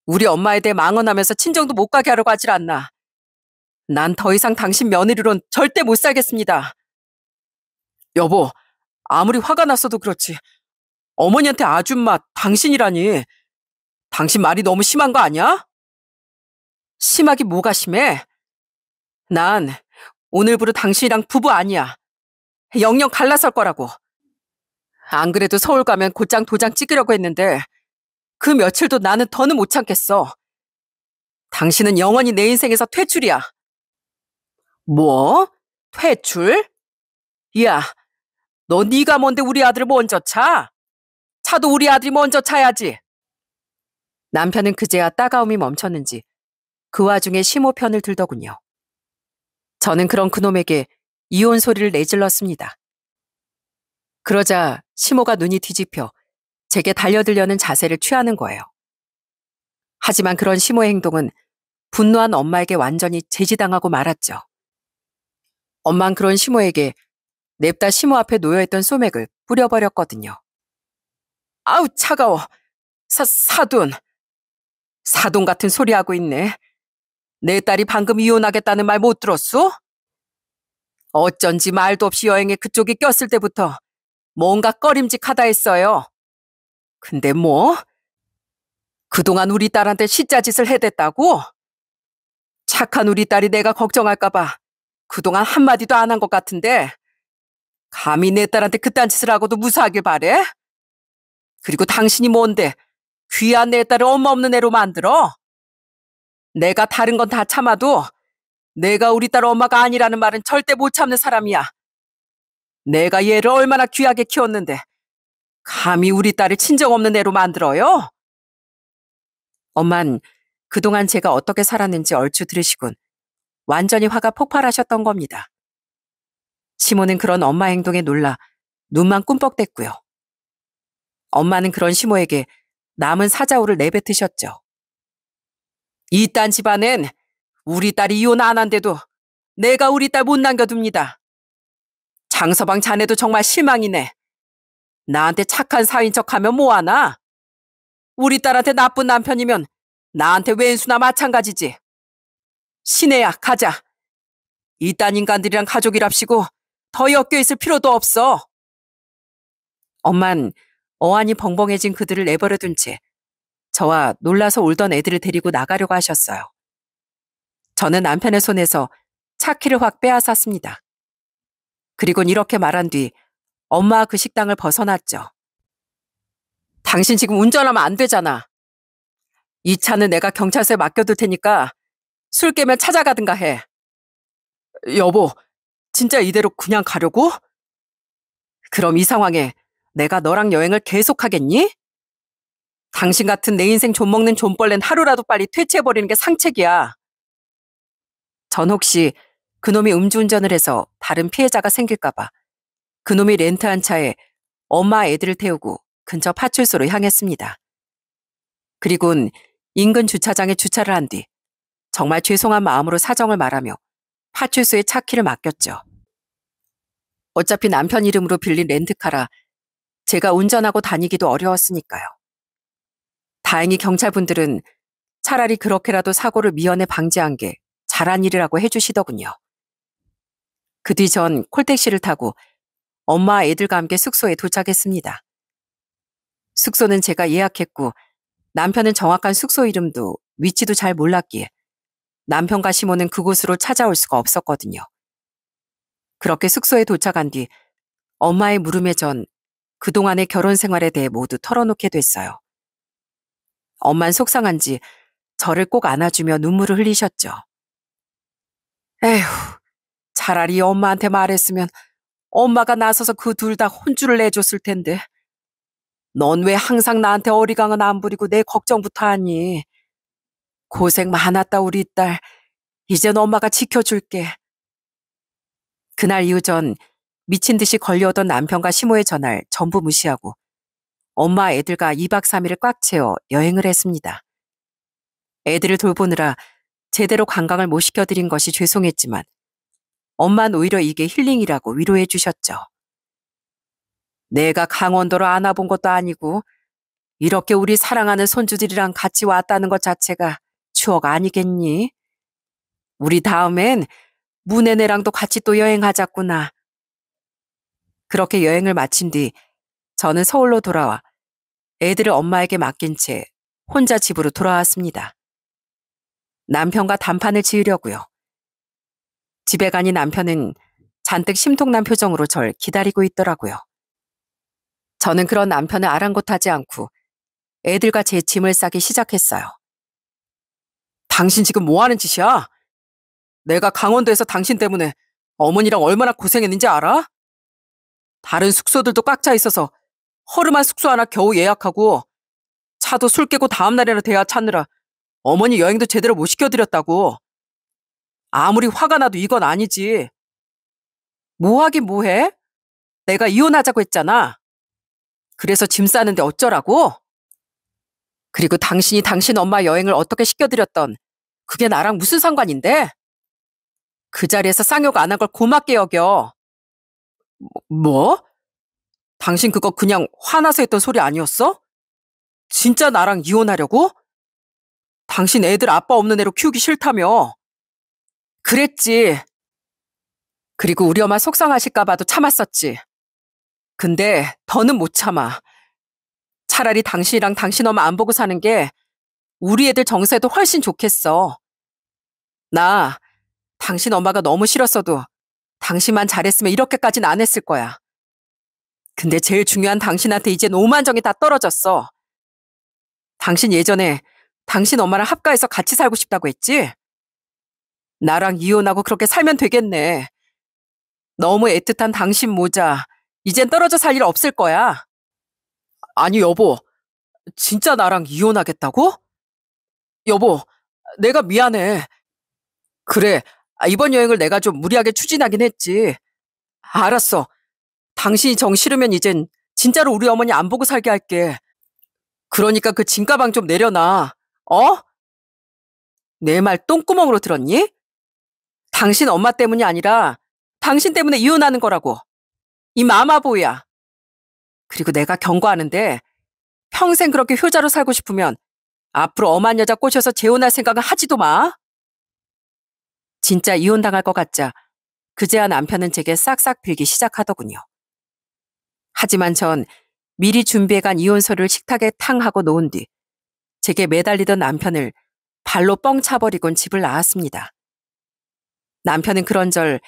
우리 엄마에 대해 망언하면서 친정도 못 가게 하려고 하질 않나. 난 더 이상 당신 며느리론 절대 못 살겠습니다. 여보, 아무리 화가 났어도 그렇지. 어머니한테 아줌마, 당신이라니. 당신 말이 너무 심한 거 아니야? 심하기 뭐가 심해? 난 오늘부로 당신이랑 부부 아니야. 영영 갈라설 거라고. 안 그래도 서울 가면 곧장 도장 찍으려고 했는데 그 며칠도 나는 더는 못 참겠어. 당신은 영원히 내 인생에서 퇴출이야. 뭐? 퇴출? 야, 너 네가 뭔데 우리 아들을 먼저 차? 차도 우리 아들이 먼저 차야지. 남편은 그제야 따가움이 멈췄는지 그 와중에 시모 편을 들더군요. 저는 그런 그놈에게 이혼 소리를 내질렀습니다. 그러자 시모가 눈이 뒤집혀 제게 달려들려는 자세를 취하는 거예요. 하지만 그런 시모의 행동은 분노한 엄마에게 완전히 제지당하고 말았죠. 엄만 그런 시모에게 냅다 시모 앞에 놓여있던 소맥을 뿌려버렸거든요. 아우 차가워. 사돈. 사돈 같은 소리 하고 있네. 내 딸이 방금 이혼하겠다는 말 못 들었어? 어쩐지 말도 없이 여행에 그쪽이 꼈을 때부터 뭔가 꺼림직하다 했어요. 근데 뭐? 그동안 우리 딸한테 시자짓을 해댔다고? 착한 우리 딸이 내가 걱정할까봐 그동안 한마디도 안 한 것 같은데 감히 내 딸한테 그딴 짓을 하고도 무사하길 바래? 그리고 당신이 뭔데 귀한 내 딸을 엄마 없는 애로 만들어? 내가 다른 건 다 참아도 내가 우리 딸 엄마가 아니라는 말은 절대 못 참는 사람이야. 내가 얘를 얼마나 귀하게 키웠는데 감히 우리 딸을 친정 없는 애로 만들어요? 엄만 그동안 제가 어떻게 살았는지 얼추 들으시곤 완전히 화가 폭발하셨던 겁니다. 시모는 그런 엄마 행동에 놀라 눈만 꿈뻑댔고요. 엄마는 그런 시모에게 남은 사자우를 내뱉으셨죠. 이딴 집안엔 우리 딸이 이혼 안 한데도 내가 우리 딸 못 남겨둡니다. 장서방 자네도 정말 실망이네. 나한테 착한 사위인 척하면 뭐하나? 우리 딸한테 나쁜 남편이면 나한테 왼수나 마찬가지지. 시내야 가자. 이딴 인간들이랑 가족이랍시고 더 엮여있을 필요도 없어. 엄만 어안이 벙벙해진 그들을 내버려 둔 채 저와 놀라서 울던 애들을 데리고 나가려고 하셨어요. 저는 남편의 손에서 차 키를 확 빼앗았습니다. 그리곤 이렇게 말한 뒤 엄마와 그 식당을 벗어났죠. 당신 지금 운전하면 안 되잖아. 이 차는 내가 경찰서에 맡겨둘 테니까 술 깨면 찾아가든가 해. 여보, 진짜 이대로 그냥 가려고? 그럼 이 상황에 내가 너랑 여행을 계속하겠니? 당신 같은 내 인생 좀먹는 좀벌레는 하루라도 빨리 퇴치해버리는 게 상책이야. 전 혹시 그놈이 음주운전을 해서 다른 피해자가 생길까봐 그놈이 렌트한 차에 엄마 애들을 태우고 근처 파출소로 향했습니다. 그리곤 인근 주차장에 주차를 한 뒤 정말 죄송한 마음으로 사정을 말하며 파출소에 차 키를 맡겼죠. 어차피 남편 이름으로 빌린 렌트카라 제가 운전하고 다니기도 어려웠으니까요. 다행히 경찰분들은 차라리 그렇게라도 사고를 미연에 방지한 게 잘한 일이라고 해주시더군요. 그 뒤 전 콜택시를 타고 엄마와 애들과 함께 숙소에 도착했습니다. 숙소는 제가 예약했고 남편은 정확한 숙소 이름도 위치도 잘 몰랐기에 남편과 시모는 그곳으로 찾아올 수가 없었거든요. 그렇게 숙소에 도착한 뒤 엄마의 물음에 전 그동안의 결혼 생활에 대해 모두 털어놓게 됐어요. 엄만 속상한지 저를 꼭 안아주며 눈물을 흘리셨죠. 에휴, 차라리 엄마한테 말했으면 엄마가 나서서 그 둘 다 혼쭐을 내줬을 텐데. 넌 왜 항상 나한테 어리광은 안 부리고 내 걱정부터 하니? 고생 많았다 우리 딸. 이젠 엄마가 지켜줄게. 그날 이후 전 미친 듯이 걸려오던 남편과 시모의 전화를 전부 무시하고 엄마 애들과 2박 3일을 꽉 채워 여행을 했습니다. 애들을 돌보느라 제대로 관광을 못 시켜드린 것이 죄송했지만 엄마는 오히려 이게 힐링이라고 위로해 주셨죠. 내가 강원도로 안아본 것도 아니고 이렇게 우리 사랑하는 손주들이랑 같이 왔다는 것 자체가 추억 아니겠니? 우리 다음엔 문애네랑도 같이 또 여행하자꾸나. 그렇게 여행을 마친 뒤 저는 서울로 돌아와 애들을 엄마에게 맡긴 채 혼자 집으로 돌아왔습니다. 남편과 단판을 지으려고요. 집에 가니 남편은 잔뜩 심통난 표정으로 절 기다리고 있더라고요. 저는 그런 남편을 아랑곳하지 않고 애들과 제 짐을 싸기 시작했어요. 당신 지금 뭐 하는 짓이야? 내가 강원도에서 당신 때문에 어머니랑 얼마나 고생했는지 알아? 다른 숙소들도 꽉 차 있어서 허름한 숙소 하나 겨우 예약하고 차도 술 깨고 다음날이나 돼야 찾느라 어머니 여행도 제대로 못 시켜드렸다고. 아무리 화가 나도 이건 아니지. 뭐 하긴 뭐해? 내가 이혼하자고 했잖아. 그래서 짐 싸는데 어쩌라고? 그리고 당신이 당신 엄마 여행을 어떻게 시켜드렸던 그게 나랑 무슨 상관인데? 그 자리에서 쌍욕 안 한 걸 고맙게 여겨. 뭐? 당신 그거 그냥 화나서 했던 소리 아니었어? 진짜 나랑 이혼하려고? 당신 애들 아빠 없는 애로 키우기 싫다며. 그랬지. 그리고 우리 엄마 속상하실까 봐도 참았었지. 근데 더는 못 참아. 차라리 당신이랑 당신 엄마 안 보고 사는 게 우리 애들 정서에도 훨씬 좋겠어. 나 당신 엄마가 너무 싫었어도 당신만 잘했으면 이렇게까지는 안 했을 거야. 근데 제일 중요한 당신한테 이젠 오만정이 다 떨어졌어. 당신 예전에 당신 엄마랑 합가해서 같이 살고 싶다고 했지? 나랑 이혼하고 그렇게 살면 되겠네. 너무 애틋한 당신 모자 이젠 떨어져 살 일 없을 거야. 아니 여보, 진짜 나랑 이혼하겠다고? 여보, 내가 미안해. 그래, 이번 여행을 내가 좀 무리하게 추진하긴 했지. 알았어. 당신이 정 싫으면 이젠 진짜로 우리 어머니 안 보고 살게 할게. 그러니까 그 짐가방 좀 내려놔. 어? 내 말 똥구멍으로 들었니? 당신 엄마 때문이 아니라 당신 때문에 이혼하는 거라고. 이 마마보이야. 그리고 내가 경고하는데 평생 그렇게 효자로 살고 싶으면 앞으로 엄한 여자 꼬셔서 재혼할 생각은 하지도 마. 진짜 이혼당할 것 같자 그제야 남편은 제게 싹싹 빌기 시작하더군요. 하지만 전 미리 준비해간 이혼서를 식탁에 탕 하고 놓은 뒤 제게 매달리던 남편을 발로 뻥 차버리곤 집을 나왔습니다. 남편은 그런절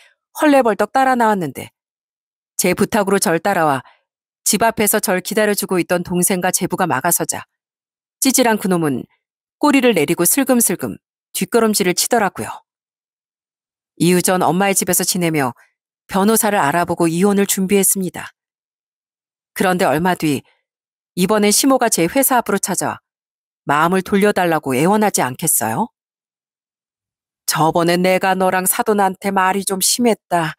헐레벌떡 따라 나왔는데 제 부탁으로 절 따라와 집 앞에서 절 기다려주고 있던 동생과 제부가 막아서자 찌질한 그놈은 꼬리를 내리고 슬금슬금 뒷걸음질을 치더라고요. 이후 전 엄마의 집에서 지내며 변호사를 알아보고 이혼을 준비했습니다. 그런데 얼마 뒤 이번엔 시모가 제 회사 앞으로 찾아와 마음을 돌려달라고 애원하지 않겠어요? 저번에 내가 너랑 사돈한테 말이 좀 심했다.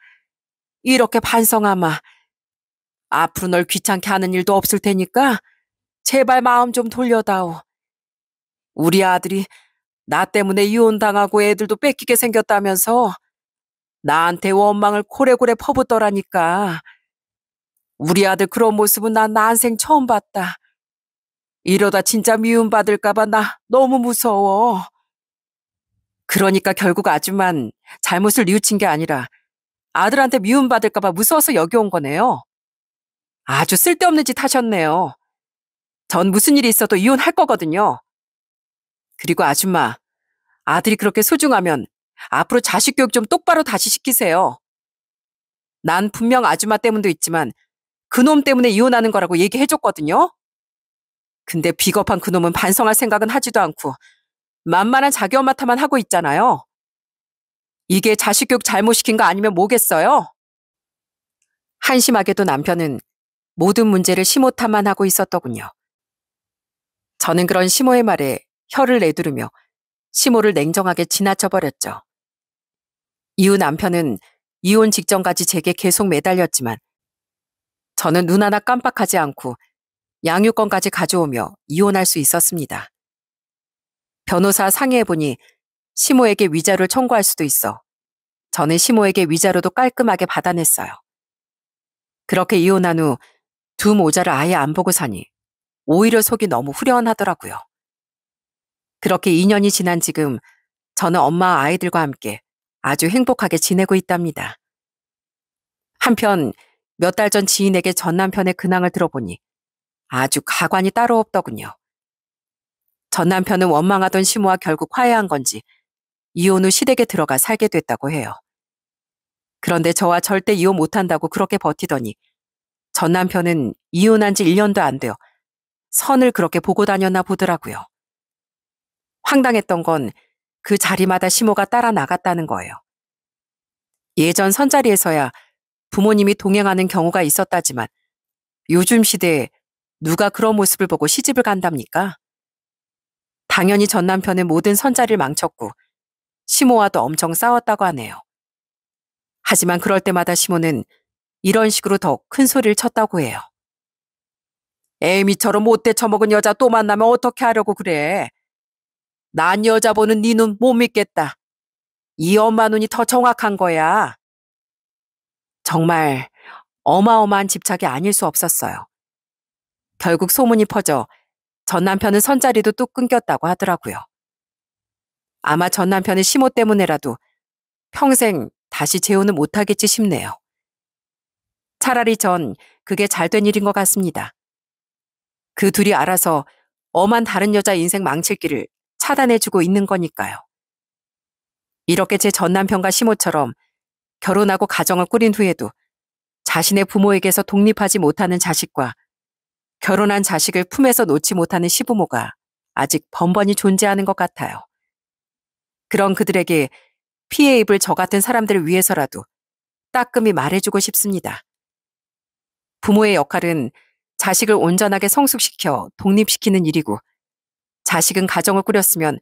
이렇게 반성하마. 앞으로 널 귀찮게 하는 일도 없을 테니까 제발 마음 좀 돌려다오. 우리 아들이 나 때문에 이혼당하고 애들도 뺏기게 생겼다면서 나한테 원망을 고래고래 퍼붓더라니까. 우리 아들 그런 모습은 난 난생 처음 봤다. 이러다 진짜 미움받을까봐 나 너무 무서워. 그러니까 결국 아줌만 잘못을 뉘우친 게 아니라 아들한테 미움받을까봐 무서워서 여기 온 거네요. 아주 쓸데없는 짓 하셨네요. 전 무슨 일이 있어도 이혼할 거거든요. 그리고 아줌마, 아들이 그렇게 소중하면 앞으로 자식 교육 좀 똑바로 다시 시키세요. 난 분명 아줌마 때문도 있지만 그놈 때문에 이혼하는 거라고 얘기해줬거든요. 근데 비겁한 그놈은 반성할 생각은 하지도 않고 만만한 자기 엄마 탓만 하고 있잖아요. 이게 자식 교육 잘못시킨 거 아니면 뭐겠어요? 한심하게도 남편은 모든 문제를 시모 탓만 하고 있었더군요. 저는 그런 시모의 말에 혀를 내두르며 시모를 냉정하게 지나쳐버렸죠. 이후 남편은 이혼 직전까지 제게 계속 매달렸지만 저는 눈 하나 깜빡하지 않고 양육권까지 가져오며 이혼할 수 있었습니다. 변호사 상의해보니 시모에게 위자료를 청구할 수도 있어 저는 시모에게 위자료도 깔끔하게 받아냈어요. 그렇게 이혼한 후 두 모자를 아예 안 보고 사니 오히려 속이 너무 후련하더라고요. 그렇게 2년이 지난 지금 저는 엄마와 아이들과 함께 아주 행복하게 지내고 있답니다. 한편 몇 달 전 지인에게 전 남편의 근황을 들어보니 아주 가관이 따로 없더군요. 전 남편은 원망하던 시모와 결국 화해한 건지 이혼 후 시댁에 들어가 살게 됐다고 해요. 그런데 저와 절대 이혼 못한다고 그렇게 버티더니 전 남편은 이혼한 지 1년도 안 되어 선을 그렇게 보고 다녔나 보더라고요. 황당했던 건 그 자리마다 시모가 따라 나갔다는 거예요. 예전 선자리에서야 부모님이 동행하는 경우가 있었다지만 요즘 시대에 누가 그런 모습을 보고 시집을 간답니까? 당연히 전 남편은 모든 선자리를 망쳤고 시모와도 엄청 싸웠다고 하네요. 하지만 그럴 때마다 시모는 이런 식으로 더 큰 소리를 쳤다고 해요. 애미처럼 못돼 처먹은 여자 또 만나면 어떻게 하려고 그래? 난 여자 보는 네 눈 못 믿겠다. 이 엄마 눈이 더 정확한 거야. 정말 어마어마한 집착이 아닐 수 없었어요. 결국 소문이 퍼져 전 남편은 선자리도 뚝 끊겼다고 하더라고요. 아마 전 남편은 시모 때문에라도 평생 다시 재혼을 못하겠지 싶네요. 차라리 전 그게 잘된 일인 것 같습니다. 그 둘이 알아서 엄한 다른 여자 인생 망칠 길을 차단해주고 있는 거니까요. 이렇게 제 전 남편과 시모처럼 결혼하고 가정을 꾸린 후에도 자신의 부모에게서 독립하지 못하는 자식과 결혼한 자식을 품에서 놓지 못하는 시부모가 아직 번번이 존재하는 것 같아요. 그런 그들에게 피해 입을 저 같은 사람들을 위해서라도 따끔히 말해주고 싶습니다. 부모의 역할은 자식을 온전하게 성숙시켜 독립시키는 일이고 자식은 가정을 꾸렸으면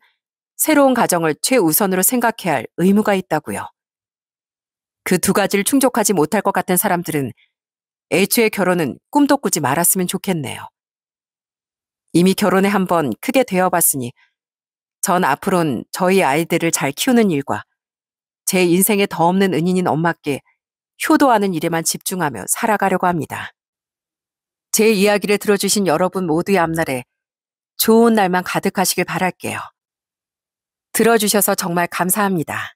새로운 가정을 최우선으로 생각해야 할 의무가 있다고요. 그 두 가지를 충족하지 못할 것 같은 사람들은 애초에 결혼은 꿈도 꾸지 말았으면 좋겠네요. 이미 결혼에 한번 크게 되어봤으니 전 앞으로는 저희 아이들을 잘 키우는 일과 제 인생에 더 없는 은인인 엄마께 효도하는 일에만 집중하며 살아가려고 합니다. 제 이야기를 들어주신 여러분 모두의 앞날에 좋은 날만 가득하시길 바랄게요. 들어주셔서 정말 감사합니다.